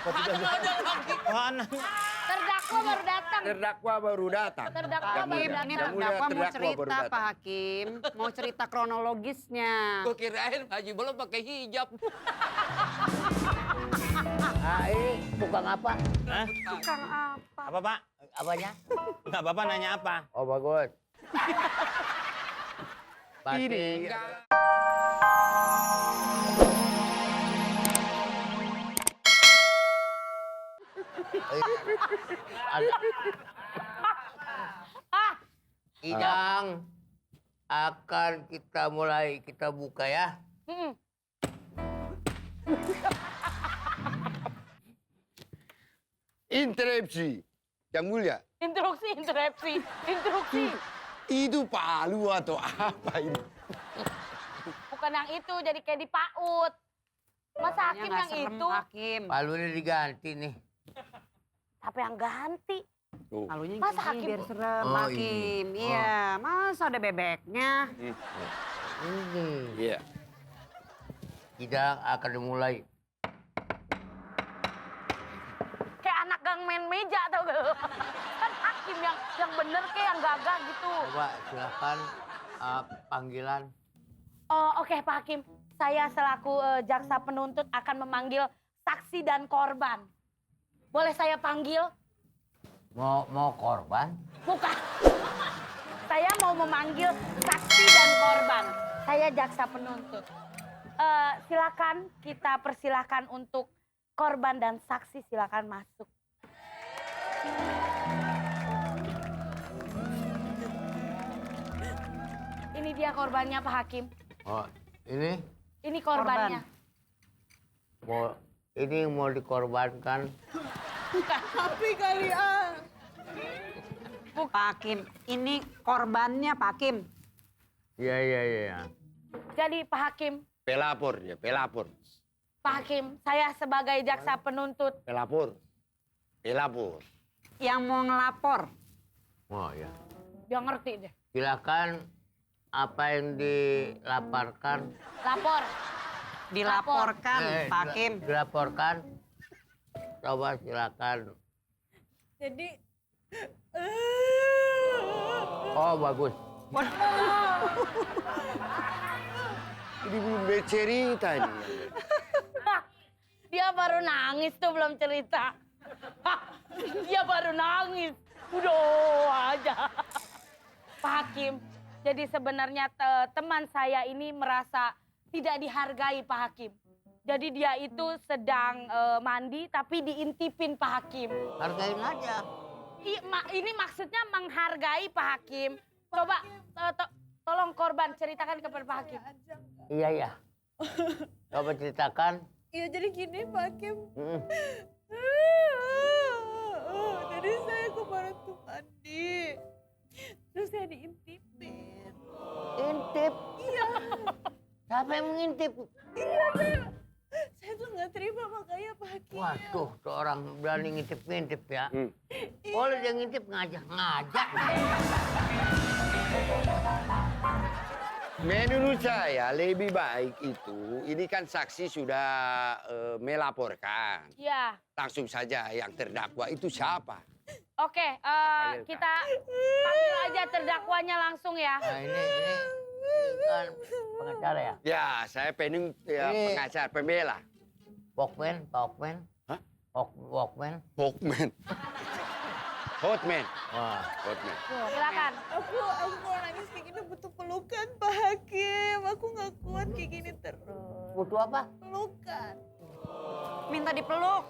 Apa tidak ada lagi? Mana? Terdakwa baru datang. Terdakwa baru datang. Terdakwa Yang baru mulia. datang. Ini Yang mulia, terdakwa mau terdakwa baru cerita datang. Pak Hakim, mau cerita kronologisnya. Gue kirain Haji belum pakai hijab. Ah, ini tukang apa? Hah? Tukang apa? Apa Pak? Apanya? Enggak Bapak nanya apa? Oh bagus. Pasti Ini. Idang akan kita buka ya. Interupsi. Yang mulia. Instruksi. Itu palu atau apa ini? Bukan yang itu, jadi kayak di PAUD. Masa Hakim Nggak yang serem, itu, Hakim. Palunya diganti nih. tapi yang ganti. Tuh. Palunya Masa yang Hakim- biar serem, Oh, Hakim. iya. Iya, masa ada bebeknya? Ini. Iya. Idang akan dimulai. Kayak anak gang main meja tau gak? Kan Hakim yang bener kayak yang gagah gitu. Coba silakan panggilan. Oh, oke Pak Hakim. Saya selaku jaksa penuntut akan memanggil saksi dan korban. Boleh saya panggil? Mau korban? Bukan. Saya mau memanggil saksi dan korban. Saya jaksa penuntut. Silakan kita persilakan untuk korban dan saksi silakan masuk. Ini dia korbannya Pak Hakim. Oh ini Ini korbannya. mau dikorbankan. Pak Hakim, ini korbannya Pak Hakim. Iya. Jadi Pak Hakim, Pelapor ya, pelapor. Pak Hakim, saya sebagai jaksa penuntut. Pelapor. Pelapor. Yang mau ngelapor. Oh ya. Dia ngerti deh. Silakan apa yang dilaporkan. Lapor. Dilaporkan, Pak Hakim. Dilaporkan. Coba silakan. Jadi Oh bagus. Ini belum bercerita ini. dia baru nangis tuh belum cerita. Dia baru nangis. Udah aja. Pak Hakim, jadi sebenarnya teman saya ini merasa tidak dihargai Pak Hakim. Jadi dia itu sedang mandi tapi diintipin Pak Hakim. Hargain aja. Ini maksudnya menghargai Pak Hakim. Coba tolong korban ceritakan kepada Pak Hakim. Iya. Coba ceritakan. Iya jadi gini Pak Hakim. Mm. Jadi saya kemarin tuh mandi. Terus saya diintipin. Intip. Iya. Siapa yang mengintip? Saya tuh nggak terima makanya Pak Hakim. Waduh, tuh orang berani ngintip-ngintip ya. Hmm. Boleh dia ngintip ngajak. Menurut saya lebih baik itu, ini kan saksi sudah melaporkan. Iya. Langsung saja yang terdakwa itu siapa? Oke, kita panggil aja terdakwanya langsung ya. Nah ini kan pengacara ya? Ya, saya Ini- pengacara pembela. Walkman. Hah? Walkman. Hotman. Hotman. Wah. Hotman. Silakan. Aku mau nangis kayak gini butuh pelukan Pak Hakim. Aku nggak kuat kayak gini terus. Butuh apa? Pelukan. Minta dipeluk.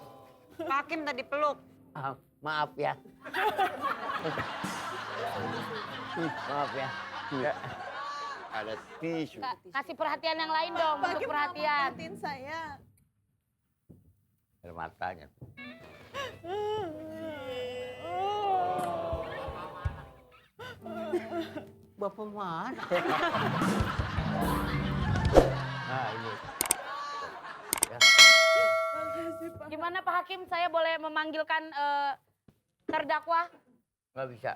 Pak Hakim minta dipeluk. Maaf ya. Maaf ya. Ada tisu. Kasih perhatian yang lain dong, Pak untuk Hakim nggak mau perhatian. perhatiin saya. Air matanya tuh. Bapak mana? Nah ini. Ya. Makasih Pak. Gimana Pak Hakim, saya boleh memanggilkan terdakwa? Nggak bisa.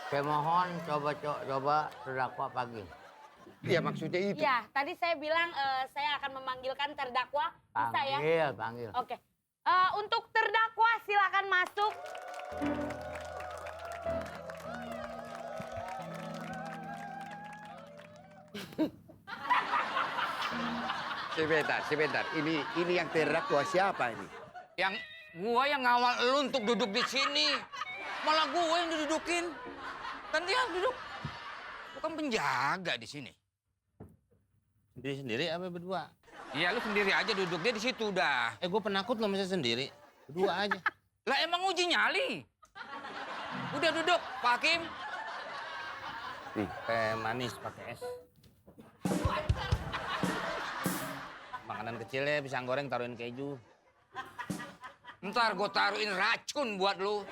Saya mohon coba terdakwa panggil. Ya maksudnya itu. Ya, tadi saya bilang saya akan memanggilkan terdakwa. Bisa ya? Panggil, panggil. Oke. Untuk terdakwa silakan masuk. Sebentar. Ini yang terdakwa siapa ini? Yang gua yang ngawal lu untuk duduk di sini. Malah gua yang didudukin. Kan dia duduk. Bukan penjaga di sini. Sendiri apa berdua? Iya, lu sendiri aja duduk dia di situ udah. Gue penakut lo masa sendiri. Berdua aja. Lah emang uji nyali. Udah duduk, Pak Hakim. Nih, teh manis pakai es. Makanan kecilnya pisang goreng taruhin keju. Ntar gue taruhin racun buat lu.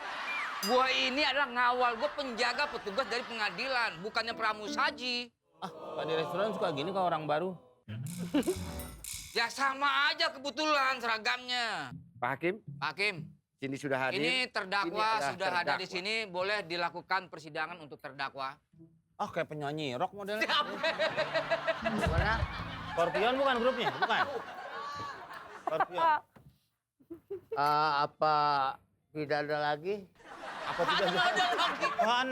Gua ini adalah ngawal, gue penjaga petugas dari pengadilan, bukannya pramusaji. Ah, Pak di restoran suka gini kalau orang baru. Ya sama aja kebetulan seragamnya. Pak Hakim, Pak Hakim, sini sudah hadir. ini terdakwa adalah sudah ada di terdakwa. sini, boleh dilakukan persidangan untuk terdakwa. Ah, kayak penyanyi rock modelnya. Gimana? Scorpion bukan grupnya, bukan. Scorpion. Apa tidak ada lagi? Apa tidak ada? Apaan?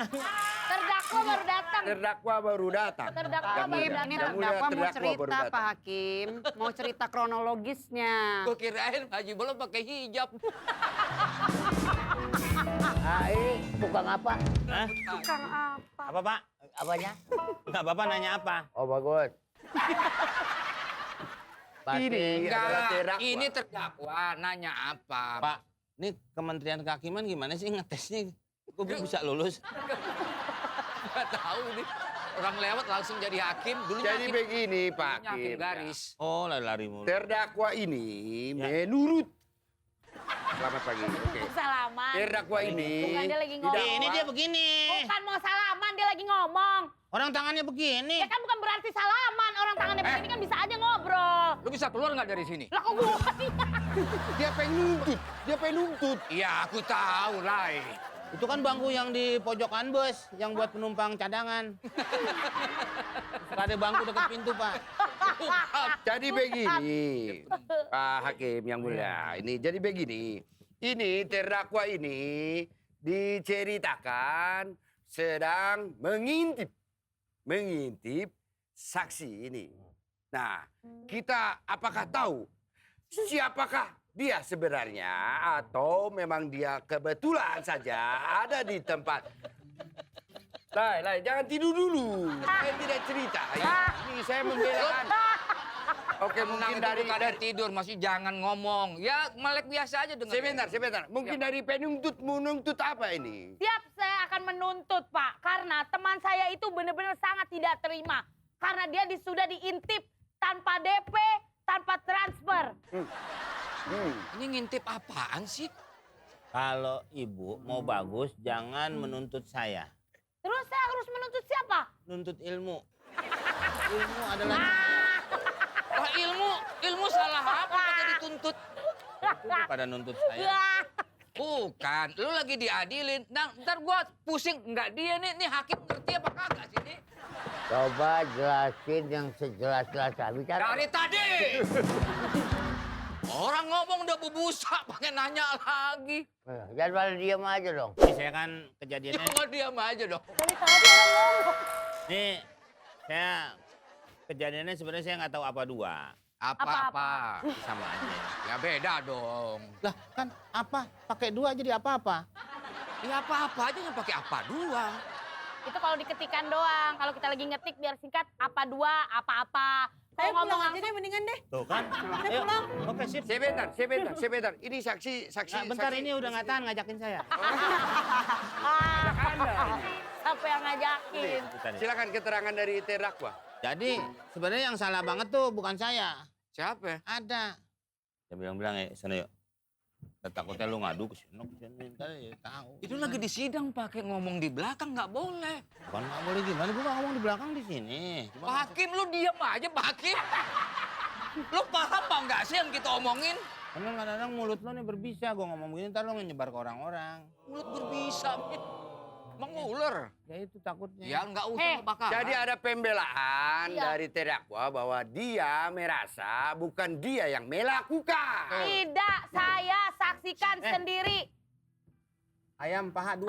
Terdakwa baru datang. Terdakwa baru datang. Terdakwa Yang baru mulia. datang. Ini Yang mulia, terdakwa mau terdakwa baru cerita datang. Pak Hakim, mau cerita kronologisnya. Gue kirain Haji belum pakai hijab. Ini tukang apa? Hah? Tukang apa? Apa, Pak? Apanya? Enggak, Bapak nanya apa? Oh bagus. Ini adalah Enggak, terdakwa. ini terdakwa, nanya apa? Pak, ini Kementerian Kehakiman gimana sih ngetesnya? Gue bisa lulus. Gak tahu nih. Orang lewat langsung jadi hakim. Dulunya Jadi hakim, begini Pak dulunya hakim Hakim. garis. Oh, lari-lari mulu. Terdakwa ini Ya. menurut. Selamat pagi. Oke. Salaman. Terdakwa ini. Bukan, dia lagi ngomong. didakwa- Ini dia begini. Bukan mau salaman, dia lagi ngomong. Orang tangannya begini. Ya kan bukan berarti salaman. Orang tangannya begini kan bisa aja ngobrol. Lu bisa keluar nggak dari sini? Lah kok gua sih? Dia pengen nuntut. Iya, aku tahu lah. Itu kan bangku yang di pojokan bus, yang buat penumpang cadangan. Suka ada bangku dekat pintu, Pak. Jadi begini, Pak Hakim yang mulia. Ini jadi begini. Ini terdakwa ini diceritakan sedang mengintip saksi ini. Nah, kita apakah tahu siapakah dia sebenarnya atau memang dia kebetulan saja ada di tempat. Lai, jangan tidur dulu. Saya tidak cerita. Ini saya membela. Oke, mungkin dari tidur, masih jangan ngomong. Ya, melek biasa aja dengan. sebentar. Mungkin dari penuntut menuntut apa ini? Siap, saya akan menuntut, Pak. Karena teman saya itu benar-benar sangat tidak terima. Karena dia sudah diintip tanpa DP, tanpa transfer. Ini ngintip apaan sih? Kalau Ibu mau bagus, jangan menuntut saya. Terus saya harus menuntut siapa? Nuntut ilmu. Ilmu adalah... Wah, ilmu salah apa pakai dituntut? Itu pada nuntut saya. Ya. Bukan, lu lagi diadilin. Nah, ntar gua pusing. Enggak dia nih hakim ngerti apa kagak sih ini? Coba jelasin yang sejelas-jelasnya. Bicara. Dari tadi. Orang ngomong udah bubusa, pakai nanya lagi. Jangan malah diam aja dong. Ini saya kan Ya kejadiannya... nggak diam aja dong. Dari tadi orang ngomong. Nih, saya... Kejadiannya sebenarnya saya nggak tahu apa dua. Apa-apa. Sama aja. Ya beda dong. Lah, kan apa? Pakai dua jadi apa-apa. Ya apa-apa aja yang pakai apa dua. Itu kalau diketikan doang. Kalau kita lagi ngetik biar singkat apa dua, apa-apa. Kalau ngomong pulang aja langsung deh mendingan deh. Tuh kan? Ayo, oke sip. Sebentar. Ini saksi. Nah, bentar ini udah nggak tahan ngajakin saya. siapa yang ngajakin. Bentar ya. Silakan keterangan dari terdakwa. Jadi sebenarnya yang salah banget tuh bukan saya. Siapa? Ada. Saya bilang ya, sana yuk. Takutnya lu ngadu ke sini, ntar ya tahu. Itu lagi di sidang pakai ngomong di belakang nggak boleh. Bukan nggak boleh gimana, gua nggak ngomong di belakang di sini. Cuma Pak Hakim lu diam aja Pak Hakim. Lu paham apa enggak sih yang kita omongin? Emang kadang-kadang mulut lu nih berbisa, gua ngomong begini ntar lu nyebar ke orang-orang. Mulut berbisa. Min. Bang ular. Ya itu takutnya. Ya nggak usah ngebakar. Jadi ada pembelaan Iya. dari terdakwa bahwa dia merasa bukan dia yang melakukan. Tidak, saya saksikan sendiri. Ayam paha 2.